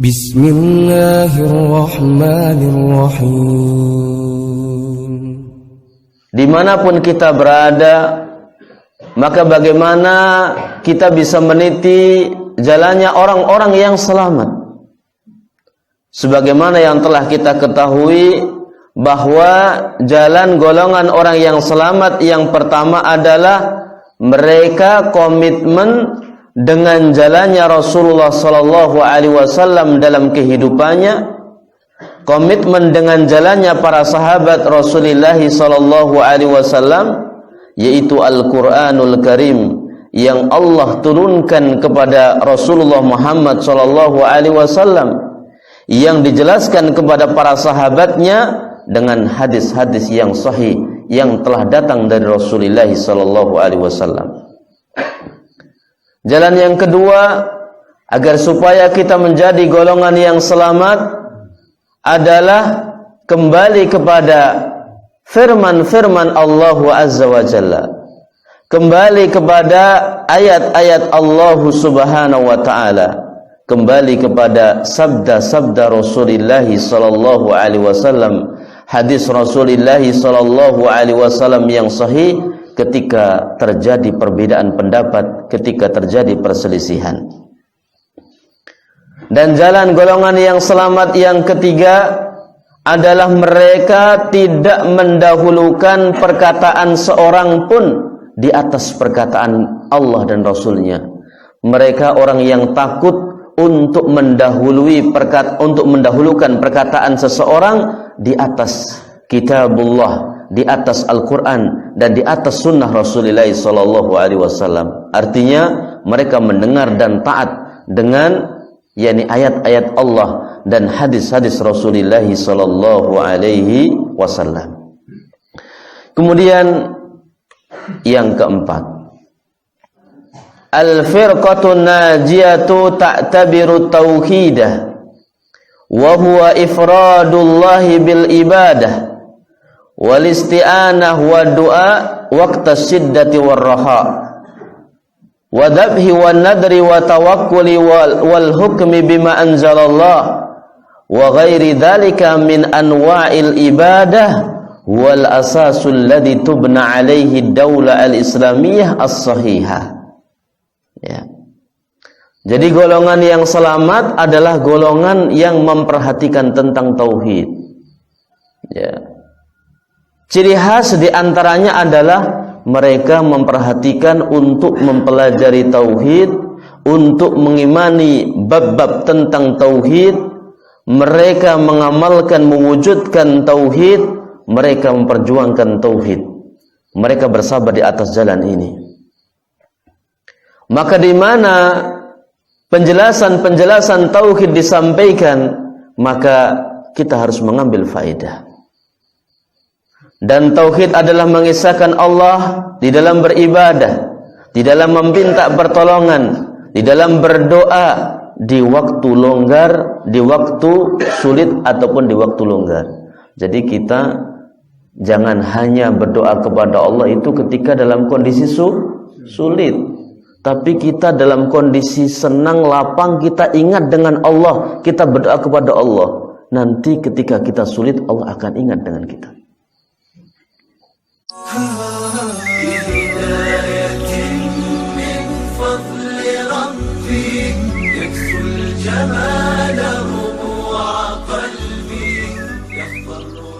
Bismillahirrahmanirrahim. Dimanapun kita berada, maka bagaimana kita bisa meniti jalannya orang-orang yang selamat. Sebagaimana yang telah kita ketahui bahwa jalan golongan orang yang selamat yang pertama adalah mereka komitmen dengan jalannya Rasulullah sallallahu alaihi wasallam dalam kehidupannya, komitmen dengan jalannya para sahabat Rasulullah sallallahu alaihi wasallam, yaitu Al-Qur'anul Karim yang Allah turunkan kepada Rasulullah Muhammad sallallahu alaihi wasallam, yang dijelaskan kepada para sahabatnya dengan hadis-hadis yang sahih yang telah datang dari Rasulullah sallallahu alaihi wasallam. Jalan yang kedua agar supaya kita menjadi golongan yang selamat adalah kembali kepada firman-firman Allah Azza wa Jalla, kembali kepada ayat-ayat Allah Subhanahu wa taala, kembali kepada sabda-sabda Rasulullah sallallahu alaihi wasallam, hadis Rasulullah sallallahu alaihi wasallam yang sahih ketika terjadi perbedaan pendapat, ketika terjadi perselisihan. Dan jalan golongan yang selamat yang ketiga adalah mereka tidak mendahulukan perkataan seorang pun di atas perkataan Allah dan Rasulnya. Mereka orang yang takut untuk mendahulukan perkataan seseorang di atas kitabullah, di atas Al-Quran, dan di atas sunnah Rasulullah sallallahu alaihi wasallam. Artinya mereka mendengar dan taat dengan ayat-ayat Allah dan hadis-hadis Rasulullah sallallahu alaihi wasallam. Kemudian yang keempat, al-firqatun najiyatu ta'tabiru tauhidah wa huwa ifradullahi bil ibadah wal isti'anah wa du'a waqta syiddati war raha wa dhabhi wan nadri wa tawakkuli wal hukmi bima anzalallah wa ghairi dhalika min anwa'il ibadah wal asasul ladzi tubna alaihi daulah al-islamiyah as-sahihah. Ya. Jadi golongan yang selamat adalah golongan yang memperhatikan tentang tauhid. Ya. Ciri khas diantaranya adalah mereka memperhatikan untuk mempelajari tauhid, untuk mengimani bab-bab tentang tauhid, mereka mengamalkan, mewujudkan tauhid, mereka memperjuangkan tauhid, mereka bersabar di atas jalan ini. Maka di mana penjelasan-penjelasan tauhid disampaikan, maka kita harus mengambil faedah. Dan tauhid adalah mengisahkan Allah di dalam beribadah, di dalam meminta pertolongan, di dalam berdoa, di waktu longgar, di waktu sulit ataupun di waktu longgar. Jadi kita jangan hanya berdoa kepada Allah itu ketika dalam kondisi sulit, tapi kita dalam kondisi senang, lapang, kita ingat dengan Allah, kita berdoa kepada Allah. Nanti ketika kita sulit, Allah akan ingat dengan kita. جمال ربوع قلبي يخضر